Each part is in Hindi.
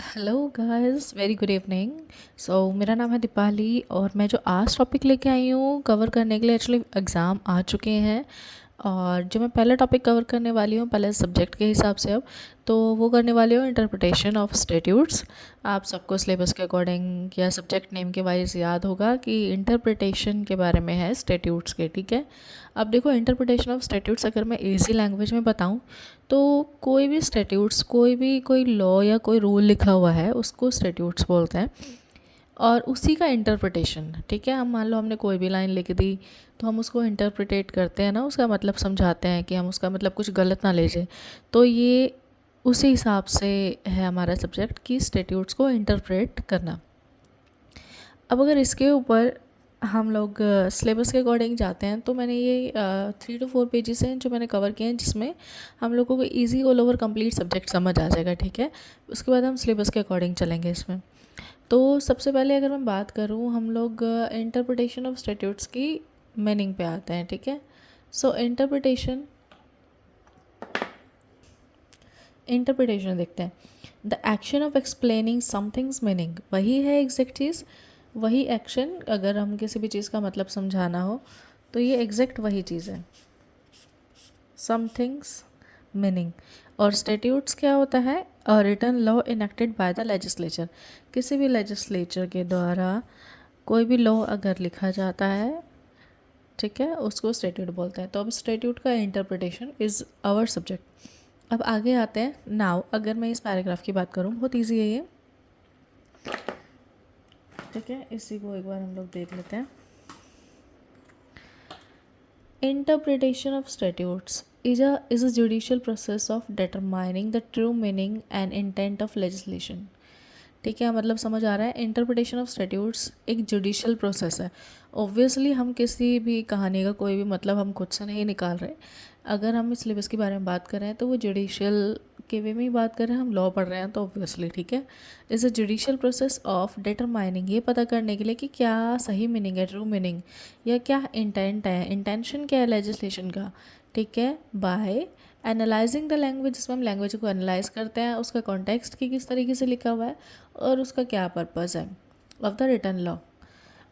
Hello guys, very good evening. मेरा नाम है दीपाली और मैं जो आज टॉपिक लेके आई हूँ कवर करने के लिए, एक्चुअली एग्ज़ाम आ चुके हैं। और जो मैं पहला टॉपिक कवर करने वाली हूँ पहले सब्जेक्ट के हिसाब से, अब तो वो करने वाली हूँ इंटरप्रिटेशन ऑफ स्टैट्यूट्स। आप सबको सिलेबस के अकॉर्डिंग या सब्जेक्ट नेम के वाइज याद होगा कि इंटरप्रिटेशन के बारे में है स्टैट्यूट्स के, ठीक है। अब देखो, इंटरप्रिटेशन ऑफ स्टैट्यूट्स अगर मैं इजी लैंग्वेज में बताऊँ तो कोई भी स्टैट्यूट्स, कोई लॉ या कोई रूल लिखा हुआ है उसको स्टैट्यूट्स बोलते हैं। और उसी का इंटरप्रिटेशन, ठीक है। हम मान लो हमने कोई भी लाइन लिख दी तो हम उसको इंटरप्रिटेट करते हैं ना, उसका मतलब समझाते हैं कि हम उसका मतलब कुछ गलत ना ले जाए। तो ये उसी हिसाब से है हमारा सब्जेक्ट कि स्टैट्यूट्स को इंटरप्रेट करना। अब अगर इसके ऊपर हम लोग सिलेबस के अकॉर्डिंग जाते हैं तो मैंने ये 3 to 4 पेजेस हैं जो मैंने कवर किए हैं, जिसमें हम लोगों को easy all over complete subject समझ आ जाएगा, ठीक है। उसके बाद हम सिलेबस के अकॉर्डिंग चलेंगे इसमें। तो सबसे पहले अगर मैं बात करूँ, हम लोग इंटरप्रिटेशन ऑफ स्टैट्यूट्स की मीनिंग पे आते हैं, ठीक है। इंटरप्रिटेशन इंटरप्रिटेशन देखते हैं। The action of explaining something's meaning, वही है एग्जैक्ट चीज़, वही एक्शन। अगर हम किसी भी चीज़ का मतलब समझाना हो तो ये एग्जैक्ट वही चीज़ है, समथिंग्स मीनिंग। और स्टैट्यूट्स क्या होता है? A written law enacted by the legislature. किसी भी लेजिस्लेचर के द्वारा कोई भी लॉ अगर लिखा जाता है, ठीक है, उसको स्टैट्यूट बोलते हैं। तो अब स्टैट्यूट का इंटरप्रिटेशन इज़ आवर सब्जेक्ट। अब आगे आते हैं। नाउ अगर मैं इस पैराग्राफ की बात करूँ, बहुत ईजी है ये, ठीक है। इसी को एक बार हम लोग देख लेते हैं। Interpretation of statutes is a judicial process of determining the true meaning and intent of legislation। ठीक है, मतलब समझ आ रहा है। इंटरप्रिटेशन ऑफ स्टैट्यूट्स एक जुडिशियल प्रोसेस है। ऑब्वियसली हम किसी भी कहानी का कोई भी मतलब हम खुद से नहीं निकाल रहे। अगर हम इस सिलेबस के बारे में बात कर रहे हैं तो वो जुडिशियल के वे में ही बात कर रहे हैं, हम लॉ पढ़ रहे हैं तो ऑब्वियसली, ठीक है। Is a judicial process of determining, ये पता करने के लिए कि क्या सही मीनिंग है, ट्रू मीनिंग, या क्या इंटेंट है, इंटेंशन क्या है लेजिस्लेशन का, ठीक है। बाय एनालाइजिंग द लैंग्वेज, जिसमें हम लैंग्वेज को एनालाइज करते हैं, उसका कॉन्टेक्स्ट की किस तरीके से लिखा हुआ है और उसका क्या पर्पज़ है, of the written law.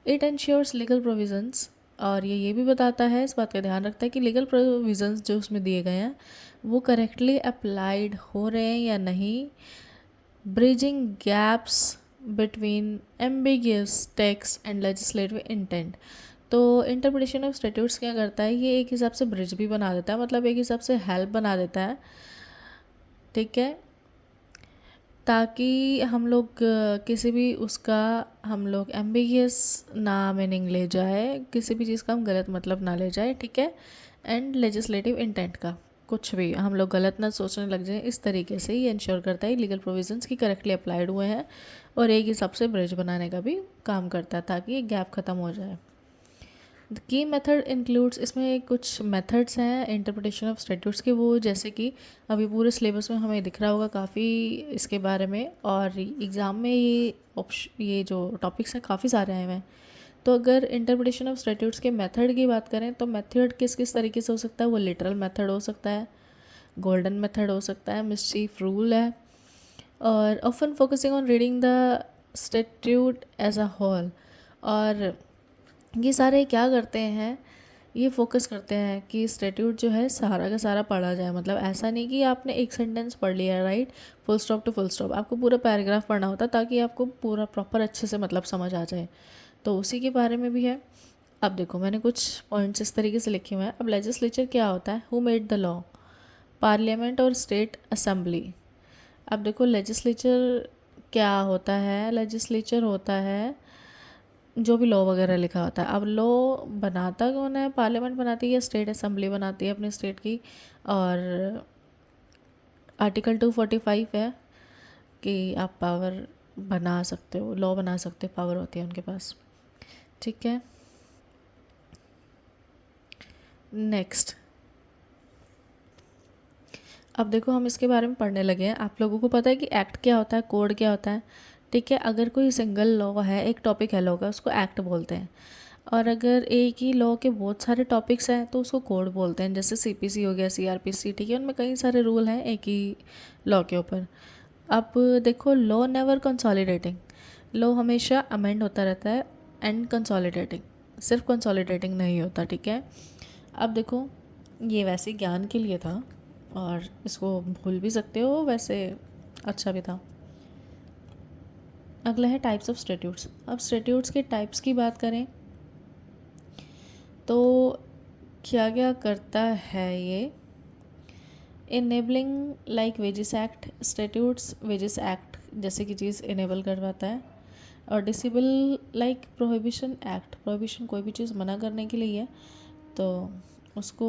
It ensures legal provisions, और ये भी बताता है, इस बात का ध्यान रखता है कि लीगल प्रोविजंस जो उसमें दिए गए हैं वो करेक्टली अप्लाइड हो रहे हैं या नहीं। Bridging gaps between ambiguous text and legislative intent. तो इंटरप्रिटेशन ऑफ स्टैट्यूट्स क्या करता है, ये एक हिसाब से ब्रिज भी बना देता है, मतलब एक हिसाब से हेल्प बना देता है, ठीक है, ताकि हम लोग किसी भी उसका हम लोग एम्बिगियस ना मीनिंग ले जाए, किसी भी चीज़ का हम गलत मतलब ना ले जाए, ठीक है। एंड लेजिस्लेटिव इंटेंट का कुछ भी हम लोग गलत ना सोचने लग जाए, इस तरीके से ये इंश्योर करता है लीगल प्रोविजंस की करेक्टली अप्लाइड हुए हैं, और एक हिसाब से ब्रिज बनाने का भी काम करता है ताकि ये गैप ख़त्म हो जाए। द की मेथड इंक्लूड्स, इसमें कुछ मेथड्स हैं इंटरप्रिटेशन ऑफ स्टैट्यूट्स के, वो जैसे कि अभी पूरे सिलेबस में हमें दिख रहा होगा काफ़ी इसके बारे में, और एग्ज़ाम में ये जो टॉपिक्स हैं काफ़ी सारे आए हुए हैं। तो अगर इंटरप्रिटेशन ऑफ स्टैट्यूट्स के मेथड की बात करें तो मेथड किस किस तरीके से हो सकता है, वो लिटरल मेथड हो सकता है, गोल्डन मेथड हो सकता है, मिस्चीफ रूल है, और often focusing on reading the statute as a whole. और ये सारे क्या करते हैं, ये फोकस करते हैं कि स्टैट्यूट जो है सारा का सारा पढ़ा जाए। मतलब ऐसा नहीं कि आपने एक सेंटेंस पढ़ लिया, right, full stop to full stop, आपको पूरा पैराग्राफ पढ़ना होता है ताकि आपको पूरा प्रॉपर अच्छे से मतलब समझ आ जाए। तो उसी के बारे में भी है। अब देखो, मैंने कुछ पॉइंट्स इस तरीके से लिखे हुए हैं। अब लेजिस्लेचर क्या होता है, who made the law, parliament और स्टेट असेंबली। अब देखो, लेजिस्लेचर क्या होता है, लेजिस्लेचर होता है जो भी लॉ वगैरह लिखा होता है। अब लॉ बनाता कौन है, पार्लियामेंट बनाती है या स्टेट असेंबली बनाती है अपने स्टेट की। और आर्टिकल 245 है कि आप पावर बना सकते हो, लॉ बना सकते हो, पावर होती है उनके पास, ठीक है। नेक्स्ट, अब देखो हम इसके बारे में पढ़ने लगे हैं। आप लोगों को पता है कि एक्ट क्या होता है, कोड क्या होता है, ठीक है। अगर कोई सिंगल लॉ है, एक टॉपिक है लॉ का, उसको एक्ट बोलते हैं। और अगर एक ही लॉ के बहुत सारे टॉपिक्स हैं तो उसको कोड बोलते हैं। जैसे सीपीसी हो गया, सीआरपीसी, ठीक है, उनमें कई सारे रूल हैं एक ही लॉ के ऊपर। अब देखो लॉ नेवर कंसोलिडेटिंग, लॉ हमेशा अमेंड होता रहता है एंड कंसोलिडेटिंग, सिर्फ कंसोलिडेटिंग नहीं होता, ठीक है। अब देखो ये वैसे ज्ञान के लिए था और इसको भूल भी सकते हो, वैसे अच्छा भी था। अगला है टाइप्स ऑफ स्टैट्यूट्स। अब स्टैट्यूट्स के टाइप्स की बात करें तो क्या क्या करता है ये, enabling like wages act, statutes wages act जैसे की चीज़ इनेबल करवाता है। और disable like prohibition act, prohibition कोई भी चीज़ मना करने के लिए है तो उसको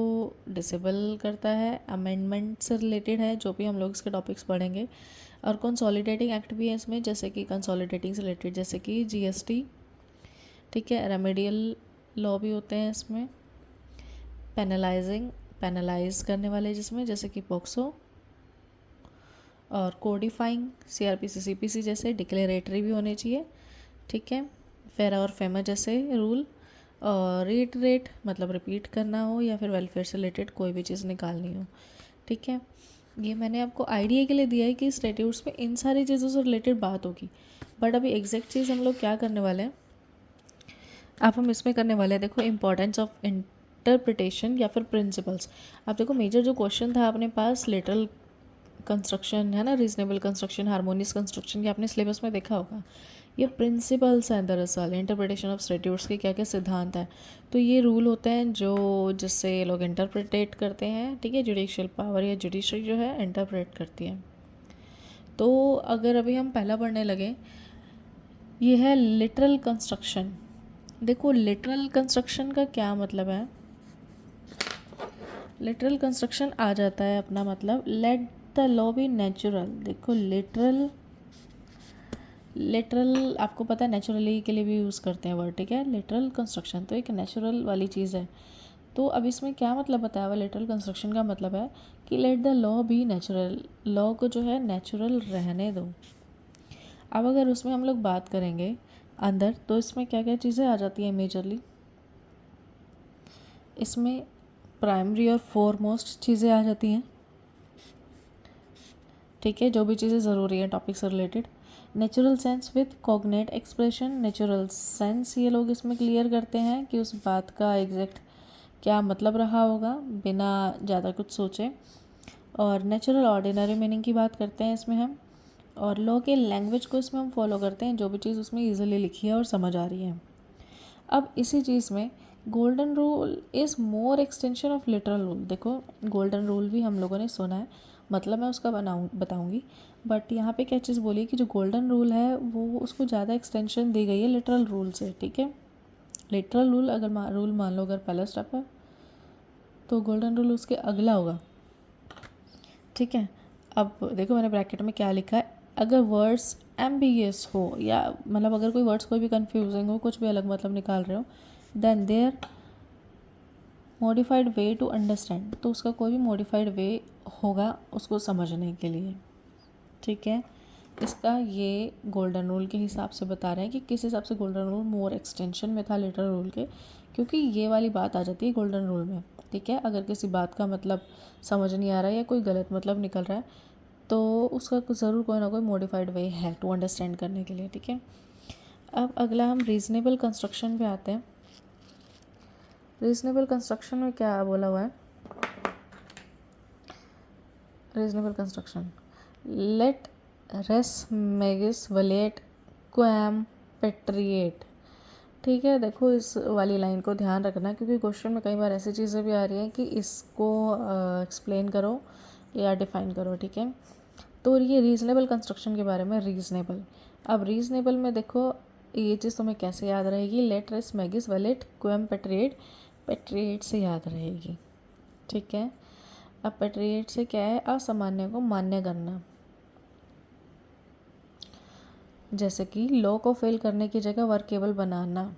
डिसेबल करता है। अमेंडमेंट से रिलेटेड है, जो भी हम लोग इसके टॉपिक्स पढ़ेंगे। और कंसोलिडेटिंग एक्ट भी है इसमें, जैसे कि कंसोलिडेटिंग से रिलेटेड जैसे कि जीएसटी, ठीक है। रेमेडियल लॉ भी होते हैं इसमें। पेनलाइजिंग, पेनलाइज करने वाले जिसमें जैसे कि पॉक्सो। और कोडिफाइंग सीआरपीसी सीपीसी जैसे डिक्लेरेटरी भी होने चाहिए, ठीक है। फेरा और फेमा जैसे रूल। और रीटरेट मतलब रिपीट करना हो या फिर वेलफेयर से रिलेटेड कोई भी चीज़ निकालनी हो, ठीक है। ये मैंने आपको आइडिया के लिए दिया है कि स्टैट्यूट्स में इन सारी चीज़ों से रिलेटेड बात होगी, बट अभी एग्जैक्ट चीज़ हम लोग क्या करने वाले हैं, अब हम इसमें करने वाले हैं देखो इम्पॉर्टेंस ऑफ इंटरप्रिटेशन या फिर प्रिंसिपल्स। अब देखो मेजर जो क्वेश्चन था अपने पास लिटरल कंस्ट्रक्शन है ना, रीजनेबल कंस्ट्रक्शन, हार्मोनियस कंस्ट्रक्शन, ये आपने सिलेबस में देखा होगा। ये प्रिंसिपल्स हैं दरअसल इंटरप्रिटेशन ऑफ स्टैट्यूट्स के, क्या क्या सिद्धांत हैं। तो ये रूल होते हैं जो जिससे लोग इंटरप्रिटेट करते हैं, ठीक है। जुडिशियल पावर या जुडिशरी जो है इंटरप्रेट करती है। तो अगर अभी हम पहला पढ़ने लगे, ये है लिटरल कंस्ट्रक्शन। देखो लिटरल कंस्ट्रक्शन का क्या मतलब है, लिटरल कंस्ट्रक्शन आ जाता है अपना मतलब let the law be natural. देखो लिटरल, लिटरल आपको पता है नेचुरली के लिए भी यूज़ करते हैं वर्ड, ठीक है। लिटरल कंस्ट्रक्शन तो एक नेचुरल वाली चीज़ है। तो अब इसमें क्या मतलब बताया हुआ, लिटरल कंस्ट्रक्शन का मतलब है कि let the law be natural, law को जो है नेचुरल रहने दो। अब अगर उसमें हम लोग बात करेंगे अंदर, तो इसमें क्या क्या चीज़ें आ जाती हैं मेजरली, इसमें प्राइमरी और फोरमोस्ट चीज़ें आ जाती हैं, ठीक है। जो भी चीज़ें ज़रूरी हैं टॉपिक से related. Natural sense with cognate expression, natural sense ये लोग इसमें क्लियर करते हैं कि उस बात का एग्जैक्ट क्या मतलब रहा होगा बिना ज़्यादा कुछ सोचे। और नेचुरल ऑर्डिनरी मीनिंग की बात करते हैं इसमें हम। और लॉ के लैंग्वेज को इसमें हम फॉलो करते हैं, जो भी चीज़ उसमें ईजिली लिखी है और समझ आ रही है। अब इसी चीज़ में golden rule is more extension of literal rule. देखो गोल्डन रूल भी हम लोगों ने सुना है, मतलब मैं उसका बताऊंगी, बट यहाँ पे क्या चीज़ बोली कि जो गोल्डन रूल है वो उसको ज़्यादा एक्सटेंशन दी गई है लिटरल रूल से, ठीक है। लिटरल रूल अगर रूल मान लो अगर पहला स्टेप है तो गोल्डन रूल उसके अगला होगा, ठीक है। अब देखो मैंने ब्रैकेट में क्या लिखा है, अगर वर्ड्स एम्बिगियस हो या मतलब अगर कोई वर्ड्स कोई भी कंफ्यूजिंग हो, कुछ भी अलग मतलब निकाल रहे हो, then there modified way to understand, तो उसका कोई भी मॉडिफाइड वे होगा उसको समझने के लिए, ठीक है। इसका ये गोल्डन रूल के हिसाब से बता रहे हैं कि किस हिसाब से गोल्डन रूल मोर एक्सटेंशन में था लिटरल रूल के, क्योंकि ये वाली बात आ जाती है गोल्डन रूल में, ठीक है। अगर किसी बात का मतलब समझ नहीं आ रहा है या कोई गलत मतलब निकल रहा है तो उसका ज़रूर कोई ना कोई मॉडिफाइड वे है टू अंडरस्टैंड करने के लिए, ठीक है। अब अगला हम रीजनेबल कंस्ट्रक्शन पे आते हैं। रीजनेबल कंस्ट्रक्शन में क्या बोला हुआ है, रीजनेबल कंस्ट्रक्शन लेट रेस मेगिस वलेट क्वैम पेट्रिएट, ठीक है। देखो इस वाली लाइन को ध्यान रखना क्योंकि क्वेश्चन में कई बार ऐसी चीज़ें भी आ रही हैं कि इसको एक्सप्लेन करो या डिफाइन करो, ठीक है। तो ये रीज़नेबल कंस्ट्रक्शन के बारे में, रीज़नेबल। अब रीज़नेबल में देखो ये चीज़ तुम्हें कैसे याद रहेगी, लेट रेस मैगिस वलेट क्वेम पेट्रिएट, पेट्रिएट से याद रहेगी, ठीक है। अब पेट्रिएट से क्या है, असामान्य को मान्य करना, जैसे कि लॉ को फेल करने की जगह वर्केबल बनाना।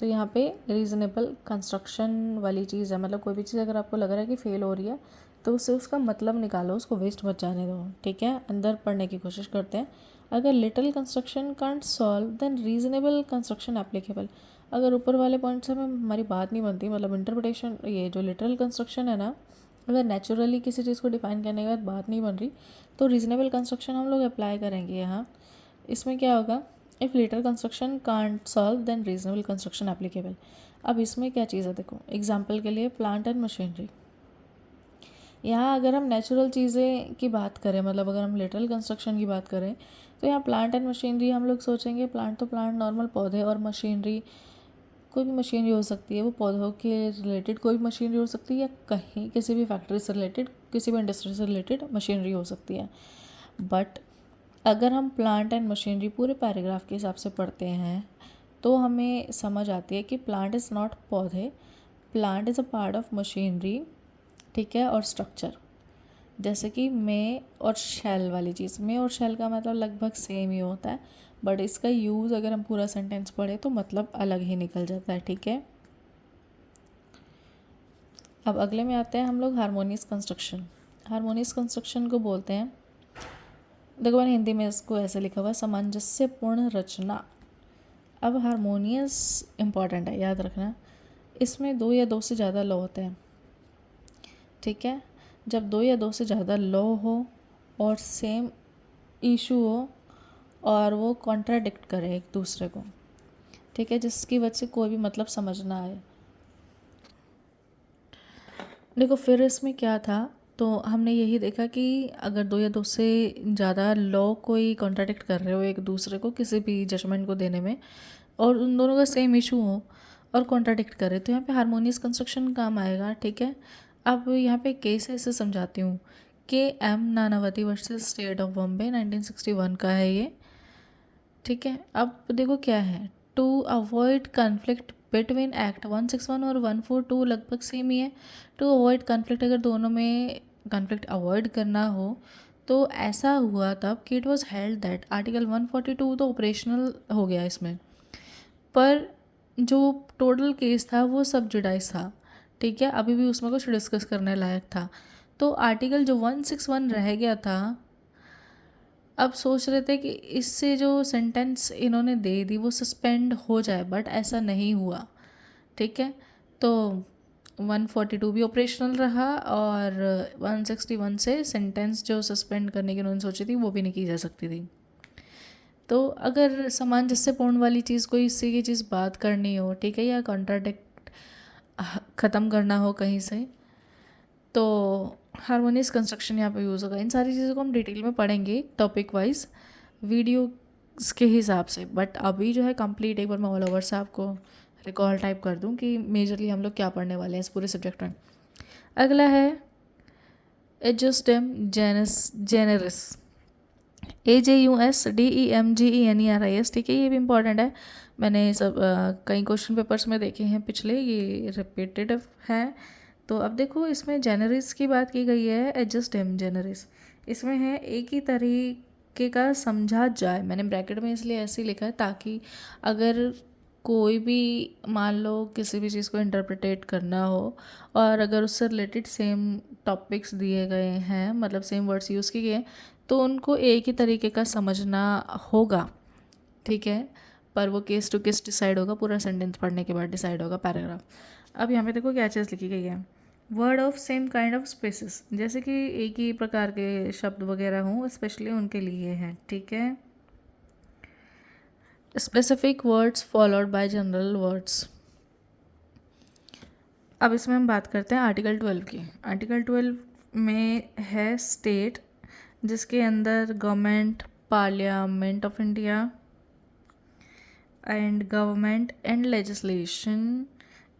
तो यहाँ पे रीज़नेबल कंस्ट्रक्शन वाली चीज़ है, मतलब कोई भी चीज़ अगर आपको लग रहा है कि फ़ेल हो रही है तो उससे उसका मतलब निकालो, उसको वेस्ट मत जाने दो, ठीक है। अंदर पढ़ने की कोशिश करते हैं। अगर literal construction can't solve then reasonable construction applicable. अगर ऊपर वाले पॉइंट से हमें हमारी बात नहीं बनती, मतलब इंटरप्रिटेशन, ये जो लिटरल कंस्ट्रक्शन है ना अगर नेचुरली किसी चीज़ को डिफाइन करने के बाद बात नहीं बन रही तो रीजनेबल कंस्ट्रक्शन हम लोग अप्लाई करेंगे यहाँ। इसमें क्या होगा, if literal construction can't solve then reasonable construction applicable. अब इसमें क्या चीज़ है, देखो एग्जाम्पल के लिए प्लांट एंड मशीनरी। यहाँ अगर हम नेचुरल चीज़ें की बात करें, मतलब अगर हम लिटरल कंस्ट्रक्शन की बात करें तो यहाँ प्लांट एंड मशीनरी हम लोग सोचेंगे, प्लांट तो प्लांट नॉर्मल पौधे, और मशीनरी कोई भी मशीनरी हो सकती है, वो पौधों के रिलेटेड कोई भी मशीनरी हो सकती है, या कहीं किसी भी फैक्ट्री से रिलेटेड, किसी भी इंडस्ट्री से रिलेटेड मशीनरी हो सकती है। बट अगर हम प्लांट एंड मशीनरी पूरे पैराग्राफ के हिसाब से पढ़ते हैं तो हमें समझ आती है कि प्लांट इज़ नॉट पौधे, plant is a part of machinery, ठीक है, और स्ट्रक्चर। जैसे कि मे और शैल वाली चीज़, मे और शैल का मतलब लगभग सेम ही होता है, बट इसका यूज़ अगर हम पूरा सेंटेंस पढ़े तो मतलब अलग ही निकल जाता है, ठीक है। अब अगले में आते हैं हम लोग हारमोनियस कंस्ट्रक्शन। हारमोनियस कंस्ट्रक्शन को बोलते हैं, देखो मैंने हिंदी में इसको ऐसे लिखा हुआ है, सामंजस्यपूर्ण रचना। अब हारमोनियस इम्पॉर्टेंट है, याद रखना। इसमें 2 या 2 से ज़्यादा लॉ होते हैं, ठीक है। जब 2 या 2 से ज़्यादा लॉ हो और सेम इशू हो और वो कॉन्ट्राडिक्ट करे एक दूसरे को, ठीक है, जिसकी वजह से कोई भी मतलब समझ ना आए। देखो फिर इसमें क्या था, तो हमने यही देखा कि अगर 2 या 2 से ज़्यादा लॉ कोई कॉन्ट्राडिक्ट कर रहे हो एक दूसरे को किसी भी जजमेंट को देने में, और उन दोनों का सेम इशू हो और कॉन्ट्राडिक्ट करे, तो यहाँ पे हारमोनियस कंस्ट्रक्शन काम आएगा, ठीक है। अब यहाँ पे केस ऐसे समझाती हूँ कि M Nanavati versus state of Bombay 1961 का है ये, ठीक है। अब देखो क्या है, to avoid conflict between act 161 और 142 लगभग सेम ही है। टू अवॉइड कन्फ्लिक्ट, अगर दोनों में कन्फ्लिक्ट अवॉइड करना हो तो ऐसा हुआ तब कि it was held that article 142 तो ऑपरेशनल हो गया इसमें, पर जो टोटल केस था वो सब जुडाइज था, ठीक है, अभी भी उसमें कुछ डिस्कस करने लायक था। तो आर्टिकल जो 161 रह गया था, अब सोच रहे थे कि इससे जो सेंटेंस इन्होंने दे दी वो सस्पेंड हो जाए, बट ऐसा नहीं हुआ, ठीक है। तो 142 भी ऑपरेशनल रहा और 161 से सेंटेंस जो सस्पेंड करने की उन्होंने सोची थी वो भी नहीं की जा सकती थी। तो अगर सामंजस्यपूर्ण वाली चीज़ कोई इससे की चीज़ बात करनी हो, ठीक है, या कॉन्ट्राडिक्ट ख़त्म करना हो कहीं से, तो हारमोनियस कंस्ट्रक्शन यहाँ पे यूज़ होगा। इन सारी चीज़ों को हम डिटेल में पढ़ेंगे टॉपिक वाइज वीडियो के हिसाब से, बट अभी जो है कंप्लीट एक बार मैं ऑल ओवर से आपको रिकॉल टाइप कर दूँ कि मेजरली हम लोग क्या पढ़ने वाले हैं इस पूरे सब्जेक्ट में। अगला है एडजस्टेम जेनेरिस, AJUSDEMGENERIS, ठीक है, ये भी इंपॉर्टेंट है। मैंने सब कई क्वेश्चन पेपर्स में देखे हैं पिछले, ये रिपीटेड है। तो अब देखो इसमें जेनरिस की बात की गई है, एडजस्टेम जेनरिस, इसमें है एक ही तरीके का समझा जाए। मैंने ब्रैकेट में इसलिए ऐसे ही लिखा है ताकि अगर कोई भी मान लो किसी भी चीज़ को इंटरप्रिटेट करना हो और अगर उससे रिलेटेड सेम टॉपिक्स दिए गए हैं, मतलब सेम वर्ड्स यूज़ किए गए, तो उनको एक ही तरीके का समझना होगा, ठीक है, पर वो केस टू केस डिसाइड होगा, पूरा सेंटेंस पढ़ने के बाद डिसाइड होगा पैराग्राफ। अब यहाँ पे देखो क्या चीज़ लिखी गई है, word of same kind of species, जैसे कि एक ही प्रकार के शब्द वगैरह हों स्पेशली उनके लिए हैं, ठीक है। Specific words followed by general words. अब इसमें हम बात करते हैं आर्टिकल 12 की। आर्टिकल 12 में है स्टेट, जिसके अंदर government, parliament of India and government and legislation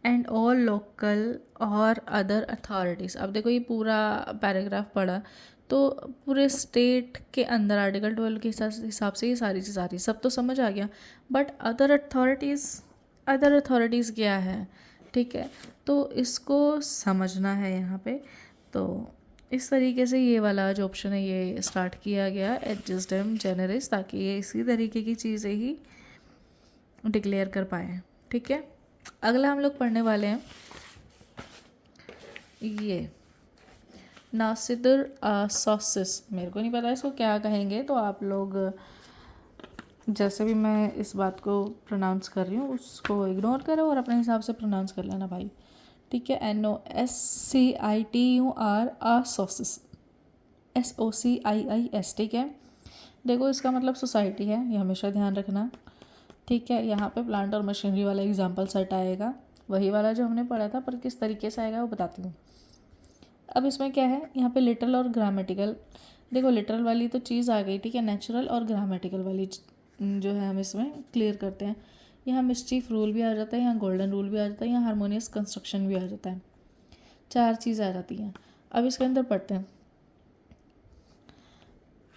and all local और अदर अथॉरिटीज़। अब देखो ये पूरा पैराग्राफ पढ़ा तो पूरे स्टेट के अंदर आर्टिकल 12 के हिसाब से ये सारी चीज़ आ रही, सब तो समझ आ गया, बट अदर अथॉरिटीज़ क्या है, ठीक है, तो इसको समझना है यहाँ पे। तो इस तरीके से ये वाला जो ऑप्शन है ये स्टार्ट किया गया एडजस्टेम जेनेरिस, ताकि ये इसी तरीके की चीज़ें ही डिक्लेयर कर पाए, ठीक है। अगला हम लोग पढ़ने वाले हैं ये नासिदुर सॉसिस, मेरे को नहीं पता इसको क्या कहेंगे, तो आप लोग जैसे भी मैं इस बात को प्रोनाउंस कर रही हूँ उसको इग्नोर करो और अपने हिसाब से प्रोनाउंस कर लेना भाई, ठीक है, NOSCITUR सोसिस, SOCIIS, ठीक है। देखो इसका मतलब सोसाइटी है, ये हमेशा ध्यान रखना, ठीक है। यहाँ पे प्लांट और मशीनरी वाला एग्जाम्पल सेट आएगा, वही वाला जो हमने पढ़ा था, पर किस तरीके से आएगा वो बताती हूँ। अब इसमें क्या है, यहाँ पे लिटरल और ग्रामेटिकल, देखो लिटरल वाली तो चीज़ आ गई, ठीक है। नेचुरल और ग्रामेटिकल वाली जो है हम इसमें क्लियर करते हैं। यहाँ मिस्चीफ रूल भी आ जाता है, यहाँ गोल्डन रूल भी आ जाता है, यहाँ हारमोनियस कंस्ट्रक्शन भी आ जाता है, 4 चीज़ आ जाती हैं। अब इसके अंदर पढ़ते हैं,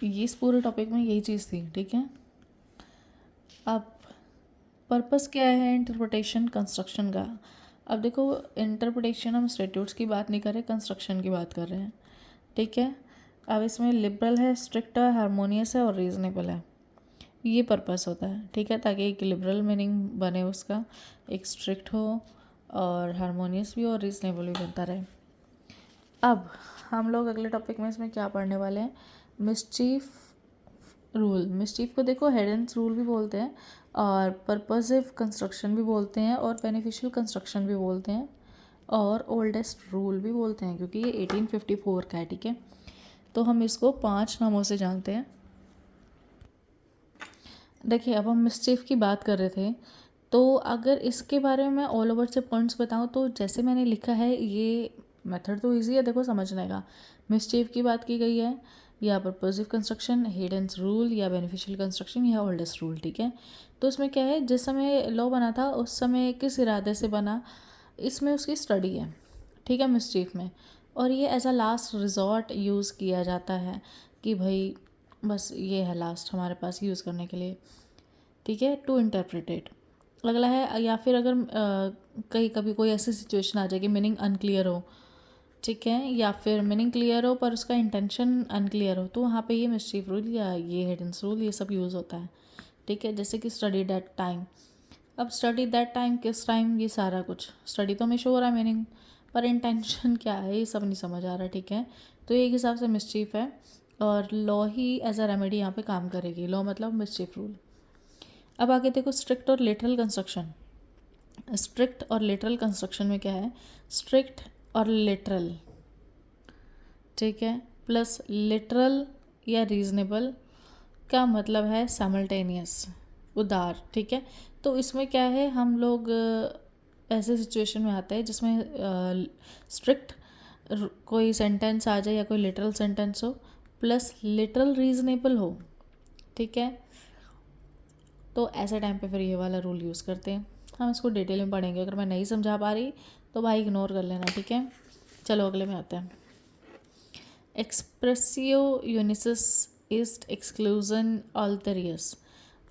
ये इस पूरे टॉपिक में यही चीज़ थी, ठीक है। अब पर्पस क्या है इंटरप्रिटेशन कंस्ट्रक्शन का। अब देखो इंटरप्रिटेशन हम स्टैट्यूट्स की बात नहीं कर रहे, कंस्ट्रक्शन की बात कर रहे हैं, ठीक है। अब इसमें लिबरल है, स्ट्रिक्ट है, हारमोनियस है और रीज़नेबल है, ये पर्पस होता है, ठीक है, ताकि एक लिबरल मीनिंग बने उसका, एक स्ट्रिक्ट हो और हारमोनियस भी और रीज़नेबल भी बनता रहे। अब हम लोग अगले टॉपिक में इसमें क्या पढ़ने वाले हैं, मिस्चीफ रूल। मिस्चीफ को देखो हेडेंस रूल भी बोलते हैं और पर्पसिव कंस्ट्रक्शन भी बोलते हैं और बेनिफिशियल कंस्ट्रक्शन भी बोलते हैं और ओल्डेस्ट रूल भी बोलते हैं, क्योंकि ये 1854 का है, ठीक है। तो हम इसको 5 नामों से जानते हैं। देखिए अब हम मिस्चीफ की बात कर रहे थे, तो अगर इसके बारे में मैं ऑल ओवर से पॉइंट्स बताऊं तो जैसे मैंने लिखा है, ये मेथड तो इजी है देखो समझने का। मिस्चीफ की बात की गई है, या पर्पसिव कंस्ट्रक्शन, हिडेंस रूल, या बेनिफिशियल कंस्ट्रक्शन, या ओल्डेस्ट रूल, ठीक है। तो इसमें क्या है, जिस समय लॉ बना था उस समय किस इरादे से बना, इसमें उसकी स्टडी है, ठीक है, मिस्चीफ में। और ये as a last resort use किया जाता है कि भाई बस ये है लास्ट हमारे पास यूज़ करने के लिए, ठीक है, टू इंटरप्रिटेट। अगला है, या फिर अगर कहीं कभी कोई ऐसी सिचुएशन आ जाए कि मीनिंग अनक्लियर हो, ठीक है, या फिर मीनिंग क्लियर हो पर उसका इंटेंशन अनक्लियर हो, तो वहाँ पे ये मिस्चीफ रूल या ये हिडन्स रूल ये सब यूज़ होता है, ठीक है। जैसे कि स्टडी दैट टाइम, अब स्टडी दैट टाइम किस टाइम, ये सारा कुछ स्टडी तो हमें शो हो रहा है मीनिंग, पर इंटेंशन क्या है ये सब नहीं समझ आ रहा, ठीक है। तो एक हिसाब से मिस्चीफ है और लॉ ही एज अ रेमेडी यहाँ पे काम करेगी, लॉ मतलब मिस्चीफ रूल। अब आगे देखो स्ट्रिक्ट और लिटरल कंस्ट्रक्शन। स्ट्रिक्ट और लिटरल कंस्ट्रक्शन में क्या है, स्ट्रिक्ट और लिटरल, ठीक है, प्लस लिटरल या रीजनेबल का मतलब है साइमल्टेनियस, उदार, ठीक है। तो इसमें क्या है, हम लोग ऐसे सिचुएशन में आते हैं जिसमें स्ट्रिक्ट कोई सेंटेंस आ जाए या कोई लिटरल सेंटेंस हो प्लस लिटरल रीजनेबल हो, ठीक है। तो ऐसे टाइम पे फिर ये वाला रूल यूज़ करते हैं। हम इसको डिटेल में पढ़ेंगे, अगर मैं नहीं समझा पा रही तो भाई इग्नोर कर लेना, ठीक है। चलो अगले में आते हैं, एक्सप्रेसियो यूनिसिस इस्ट एक्सक्लूजन अल्टेरियस।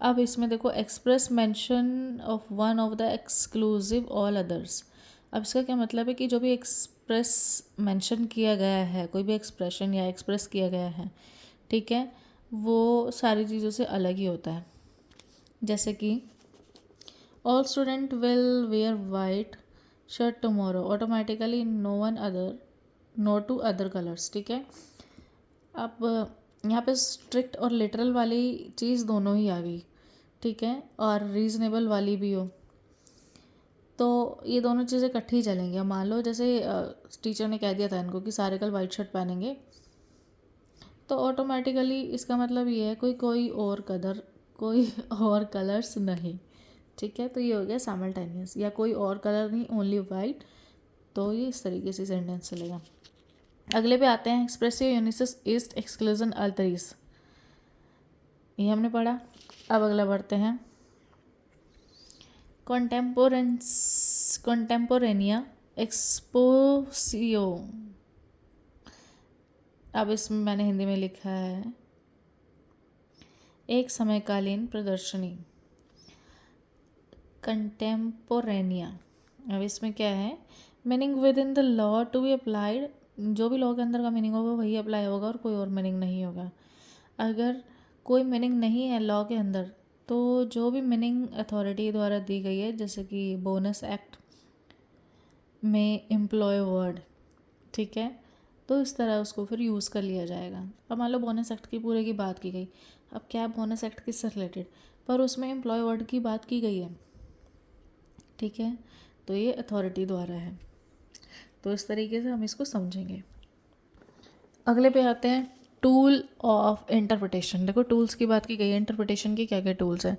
अब इसमें देखो express mention of one of the exclusive all others. अब इसका क्या मतलब है कि जो भी एक्सप्रेस मेंशन किया गया है, कोई भी एक्सप्रेशन या एक्सप्रेस किया गया है, ठीक है, वो सारी चीज़ों से अलग ही होता है। जैसे कि all student will wear white shirt tomorrow, automatically no one other, no two other colours, ठीक है। अब यहाँ पे स्ट्रिक्ट और लिटरल वाली चीज़ दोनों ही आ गई, ठीक है, और रीज़नेबल वाली भी हो, तो ये दोनों चीज़ें इकट्ठी ही चलेंगी। अब मान लो जैसे टीचर ने कह दिया था इनको कि सारे कल वाइट शर्ट पहनेंगे, तो ऑटोमेटिकली इसका मतलब ये है कोई और कलर्स नहीं, ठीक है। तो ये हो गया साइमल्टेनियस, या कोई और कलर नहीं, ओनली वाइट, तो ये इस तरीके से सेंटेंस चलेगा। अगले पे आते हैं, एक्सप्रेसिव यूनिसिस ईस्ट एक्सक्लूजन अल्टरीज, ये हमने पढ़ा। अब अगला बढ़ते हैं, कॉन्टेम्पोरेनिया एक्सपोसियो। अब इसमें मैंने हिंदी में लिखा है एक समयकालीन प्रदर्शनी, कंटेम्पोरेनिया। अब इसमें क्या है, meaning within the law to be applied, जो भी लॉ के अंदर का मीनिंग होगा वही अप्लाई होगा और कोई और मीनिंग नहीं होगा। अगर कोई मीनिंग नहीं है लॉ के अंदर, तो जो भी मीनिंग अथॉरिटी द्वारा दी गई है, जैसे कि बोनस एक्ट में एम्प्लॉय वर्ड, ठीक है, तो इस तरह उसको फिर यूज़ कर लिया जाएगा। अब मान लो बोनस एक्ट की पूरे की बात की गई, अब क्या बोनस एक्ट किससे रिलेटेड, पर उसमें एम्प्लॉय वर्ड की बात की गई है, ठीक है, तो ये अथॉरिटी द्वारा है। तो इस तरीके से हम इसको समझेंगे। अगले पे आते हैं टूल ऑफ इंटरप्रिटेशन। देखो टूल्स की बात की गई है, इंटरप्रिटेशन के क्या क्या टूल्स हैं।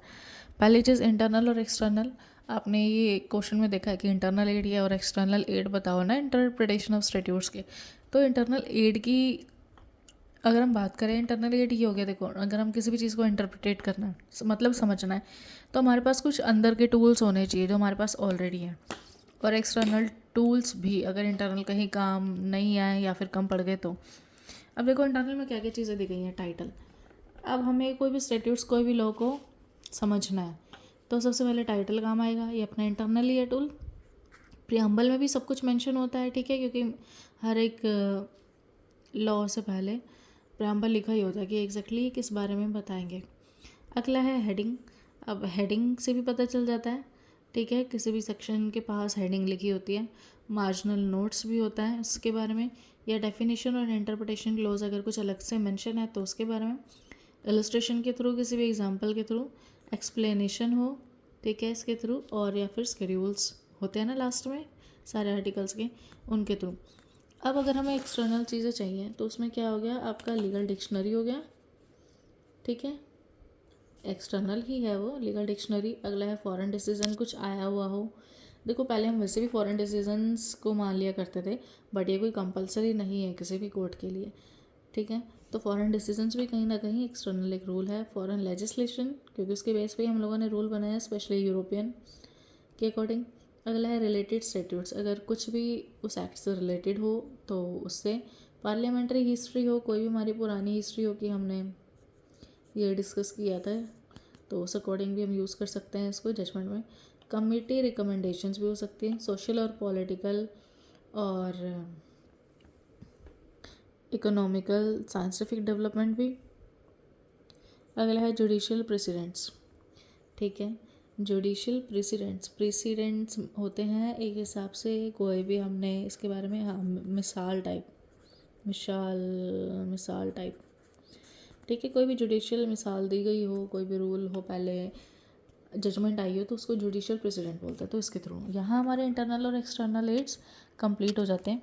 पहली चीज़ इंटरनल और एक्सटर्नल। आपने ये क्वेश्चन में देखा है कि इंटरनल एड या और एक्सटर्नल एड बताओ ना इंटरप्रिटेशन ऑफ स्टैट्यूट्स के। तो इंटरनल एड की अगर हम बात करें, इंटरनल एड ये हो गया, देखो अगर हम किसी भी चीज़ को इंटरप्रिटेट करना है मतलब समझना है, तो हमारे पास कुछ अंदर के टूल्स होने चाहिए जो हमारे पास ऑलरेडी हैं। और एक्सटर्नल टूल्स भी अगर इंटरनल कहीं काम नहीं आए या फिर कम पड़ गए तो। अब देखो इंटरनल में क्या क्या चीज़ें दी गई हैं। टाइटल, अब हमें कोई भी स्टैट्यूट्स कोई भी लॉ को समझना है तो सबसे पहले टाइटल काम आएगा, ये अपना इंटरनल ही है टूल। प्रियम्बल में भी सब कुछ मेंशन होता है, ठीक है, क्योंकि हर एक लॉ से पहले प्रियम्बल लिखा ही होता है कि एग्जैक्टली किस बारे में बताएंगे। अगला है हेडिंग। अब हेडिंग से भी पता चल जाता है, ठीक है, किसी भी सेक्शन के पास हेडिंग लिखी होती है। मार्जिनल नोट्स भी होता है उसके बारे में, या डेफिनेशन और इंटरप्रिटेशन क्लोज अगर कुछ अलग से मेंशन है तो उसके बारे में। इलस्ट्रेशन के थ्रू, किसी भी एग्जांपल के थ्रू, एक्सप्लेनेशन हो, ठीक है, इसके थ्रू, और या फिर शेड्यूल्स होते हैं ना लास्ट में सारे आर्टिकल्स के, उनके थ्रू। अब अगर हमें एक्सटर्नल चीज़ें चाहिए तो उसमें क्या हो गया, आपका लीगल डिक्शनरी हो गया, ठीक है, एक्सटर्नल ही है वो लीगल डिक्शनरी। अगला है फॉरेन डिसीजन, कुछ आया हुआ हो। देखो पहले हम वैसे भी फॉरेन डिसीजंस को मान लिया करते थे, बट ये कोई कंपलसरी नहीं है किसी भी कोर्ट के लिए, ठीक है। तो फॉरेन डिसीजंस भी कहीं ना कहीं एक्सटर्नल एक रूल है। फॉरेन लेजिस्लेशन, क्योंकि उसके बेस पे हम लोगों ने रूल बनाया, स्पेशली यूरोपियन के अकॉर्डिंग। अगला है रिलेटेड स्टैट्यूट्स, अगर कुछ भी उस एक्ट से रिलेटेड हो तो उससे। पार्लियामेंट्री हिस्ट्री हो, कोई भी हमारी पुरानी हिस्ट्री हो कि हमने ये डिस्कस किया था, तो उस अकॉर्डिंग भी हम यूज़ कर सकते हैं इसको जजमेंट में। कमिटी रिकमेंडेशंस भी हो सकती हैं, सोशल और पॉलिटिकल और इकोनॉमिकल साइंटिफिक डेवलपमेंट भी। अगला है जुडिशियल प्रेसिडेंट्स, ठीक है। जुडिशियल प्रेसिडेंट्स होते हैं एक हिसाब से कोई भी, हमने इसके बारे में, हाँ, मिसाल टाइप, ठीक है, कोई भी जुडिशियल मिसाल दी गई हो, कोई भी रूल हो, पहले जजमेंट आई हो, तो उसको जुडिशियल प्रेसिडेंट बोलते हैं। तो इसके थ्रू यहाँ हमारे इंटरनल और एक्सटर्नल एड्स कंप्लीट हो जाते हैं।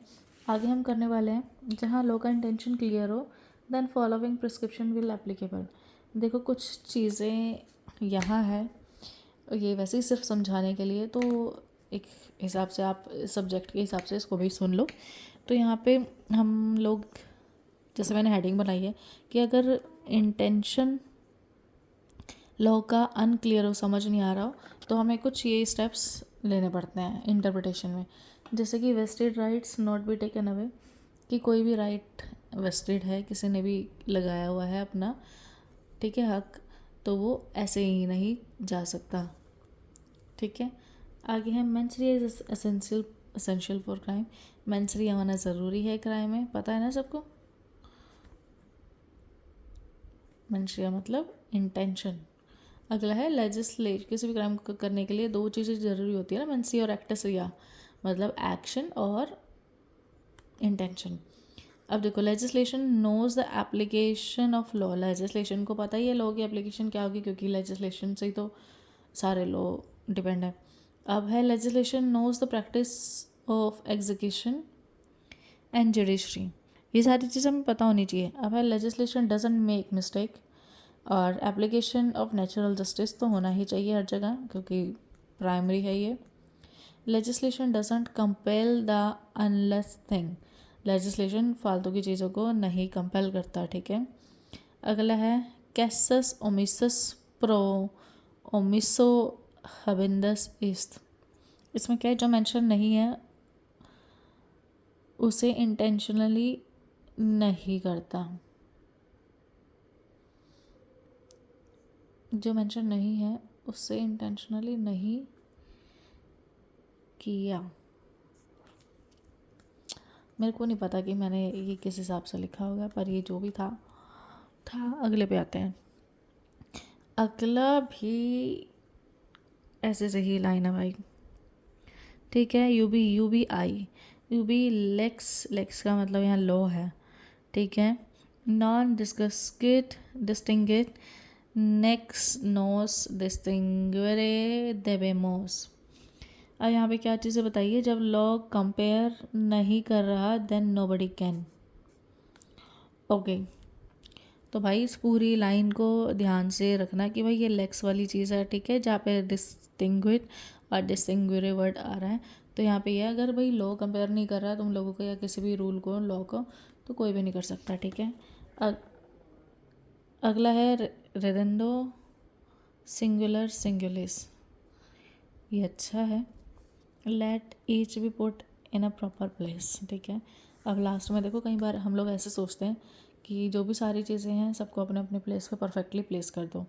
आगे हम करने वाले हैं जहाँ लॉ का इंटेंशन क्लियर हो, then following prescription will applicable. देखो कुछ चीज़ें यहाँ है, ये वैसे ही सिर्फ समझाने के लिए, तो एक हिसाब से आप सब्जेक्ट के हिसाब से इसको भी सुन लो। तो यहाँ पे हम लोग, जैसे मैंने हेडिंग बनाई है कि अगर इंटेंशन लॉ का अनक्लियर हो, समझ नहीं आ रहा हो, तो हमें कुछ ये स्टेप्स लेने पड़ते हैं इंटरप्रिटेशन में। जैसे कि vested rights not be taken away, कि कोई भी राइट वेस्टेड है, किसी ने भी लगाया हुआ है अपना, ठीक है, हक, तो वो ऐसे ही नहीं जा सकता, ठीक है। आगे है mens rea is essential for crime. Mens rea होना ज़रूरी है क्राइम में, पता है ना सबको। मेंस रे मतलब इंटेंशन। अगला है लेजिस्लेट, किसी भी क्राइम को करने के लिए दो चीज़ें ज़रूरी होती है ना, मेंस रे और एक्टस रिया, मतलब एक्शन और इंटेंशन। अब देखो legislation knows the application of law, legislation को पता ही है लॉ की एप्लीकेशन क्या होगी, क्योंकि लेजिस्लेशन से ही तो सारे लॉ डिपेंड है। अब है legislation knows the practice of execution and judiciary, ये सारी चीज़ें हमें पता होनी चाहिए। अब है लेजिस्लेशन डजंट मेक मिस्टेक, और एप्लीकेशन ऑफ नेचुरल जस्टिस तो होना ही चाहिए हर जगह, क्योंकि प्राइमरी है ये। Legislation doesn't compel the unless thing, legislation फालतू की चीज़ों को नहीं कंपेल करता, ठीक है। अगला है कैसस ओमिसस प्रो ओमिसो हबिंदस इस्त, इसमें क्या है, जो मेंशन नहीं है उसे इंटेंशनली नहीं करता, जो मेंशन नहीं है उससे इंटेंशनली नहीं किया। मेरे को नहीं पता कि मैंने ये किस हिसाब से लिखा होगा, पर ये जो भी था। अगले पे आते हैं। अगला भी ऐसे से ही लाइन है भाई, ठीक है। यू बी आई, यू बी लेक्स का मतलब यहाँ लॉ है, ठीक है। नॉन डिस्कस्किट डिस्टिंगिट नेक्स नोस डिस्टिंगरे देबेमोस। अब यहाँ पे क्या चीज़ें बताइए, जब लॉ कंपेयर नहीं कर रहा देन नोबडी कैन। ओके, तो भाई इस पूरी लाइन को ध्यान से रखना कि भाई ये लेक्स वाली चीज़ है, ठीक है, जहाँ पे डिस्टिंग्विश और डिस्टिंग्विश वर्ड आ रहा है। तो यहाँ पे ये अगर भाई लॉ कंपेयर नहीं कर रहा है तुम लोगों को या किसी भी रूल को, लॉ को, तो कोई भी नहीं कर सकता, ठीक है। अगला है रेडेंडो सिंगुलर सिंगुलिस, ये अच्छा है। Let each be put in a proper place, ठीक है। अब लास्ट में देखो, कई बार हम लोग ऐसे सोचते हैं कि जो भी सारी चीज़ें हैं सबको अपने अपने प्लेस पे परफेक्टली प्लेस कर दो,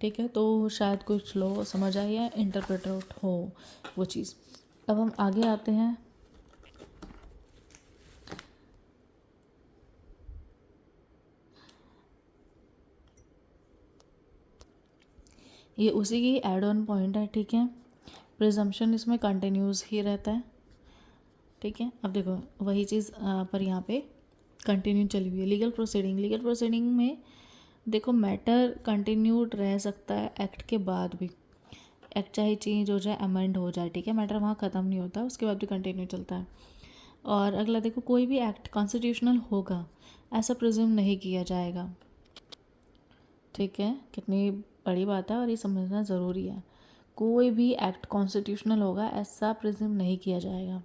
ठीक है, तो शायद कुछ लोग समझ आए या इंटरप्रेट आउट हो वो चीज़। अब हम आगे आते हैं। ये उसी की एड ऑन पॉइंट है, ठीक है। प्रिजम्पशन इसमें कंटिन्यूस ही रहता है, ठीक है। अब देखो वही चीज़ पर यहाँ पे कंटिन्यू चली हुई है। लीगल प्रोसीडिंग में देखो मैटर कंटिन्यूड रह सकता है एक्ट के बाद भी। एक्ट चाहे चेंज हो जाए, अमेंड हो जाए, ठीक है, मैटर वहाँ ख़त्म नहीं होता, उसके बाद भी कंटिन्यू चलता है। और अगला देखो, कोई भी एक्ट कॉन्स्टिट्यूशनल होगा ऐसा प्रिज्यूम नहीं किया जाएगा, ठीक है। कितनी बड़ी बात है और ये समझना ज़रूरी है। कोई भी एक्ट कॉन्स्टिट्यूशनल होगा ऐसा प्रिज्यूम नहीं किया जाएगा।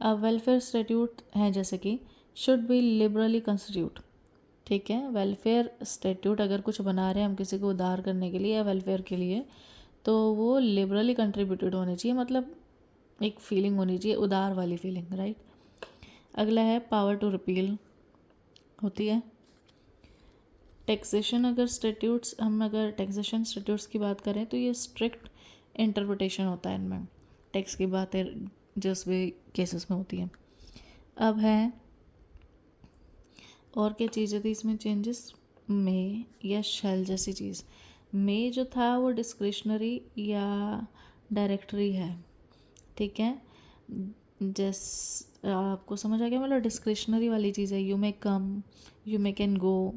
अब वेलफेयर स्टैट्यूट हैं जैसे कि शुड बी लिबरली कंस्टिट्यूट, ठीक है। वेलफेयर स्टैट्यूट अगर कुछ बना रहे हैं हम किसी को उद्धार करने के लिए या वेलफेयर के लिए, तो वो लिबरली कंट्रीब्यूटेड होने चाहिए, मतलब एक फीलिंग होनी चाहिए, उदार वाली फीलिंग, राइट। अगला है पावर टू रिपील होती है। टैक्सेशन अगर स्टैट्यूट्स, हम अगर टैक्सेशन स्टैट्यूट्स की बात करें तो ये स्ट्रिक्ट इंटरप्रिटेशन होता है इनमें, टैक्स की बातें जिस भी केसेस में होती हैं। अब है और क्या चीज़ें थी इसमें चेंजेस, में या शेल जैसी चीज़। में जो था वो डिस्क्रिशनरी या डायरेक्टरी है, ठीक है। आपको समझ आ गया, मतलब डिस्क्रिशनरी वाली चीज़ है, you may come, you may can go,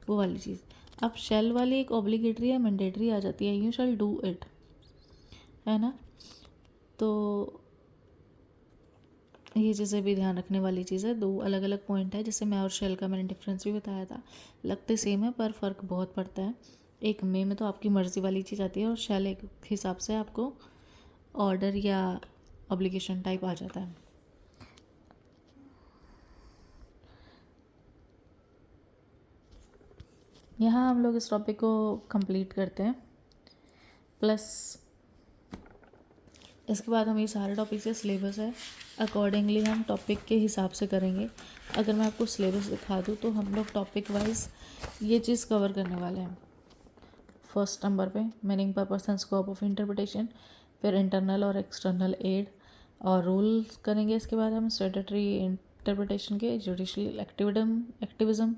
वो वाली चीज़। अब शेल वाली एक ऑब्लिगेटरी या मैंडेटरी आ जाती है, यू शैल डू इट, है ना। तो ये चीज़ें भी ध्यान रखने वाली चीज़ है। दो अलग अलग पॉइंट है, जैसे मैं और शेल का मैंने डिफरेंस भी बताया था, लगते सेम है पर फ़र्क बहुत पड़ता है। एक में तो आपकी मर्ज़ी वाली चीज़ आती है और शेल एक हिसाब से आपको ऑर्डर या ऑब्लिगेशन टाइप आ जाता है। यहाँ हम लोग इस टॉपिक को कंप्लीट करते हैं, प्लस इसके बाद हम ये सारे टॉपिक से सिलेबस है अकॉर्डिंगली हम टॉपिक के हिसाब से करेंगे। अगर मैं आपको सिलेबस दिखा दूँ तो हम लोग टॉपिक वाइज ये चीज़ कवर करने वाले हैं। फर्स्ट नंबर पे meaning, purpose and scope of interpretation, फिर इंटरनल और एक्सटर्नल एड और रूल्स करेंगे। इसके बाद हम स्टैट्यूटरी इंटरप्रिटेशन के, जुडिशियल एक्टिविज़म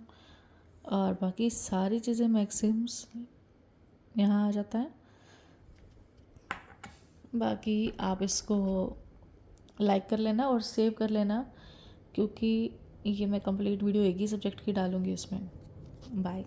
और बाकी सारी चीज़ें मैक्सिम्स यहाँ आ जाता है। बाकी आप इसको लाइक कर लेना और सेव कर लेना, क्योंकि ये मैं कंप्लीट वीडियो एक ही सब्जेक्ट की डालूँगी उसमें। बाय।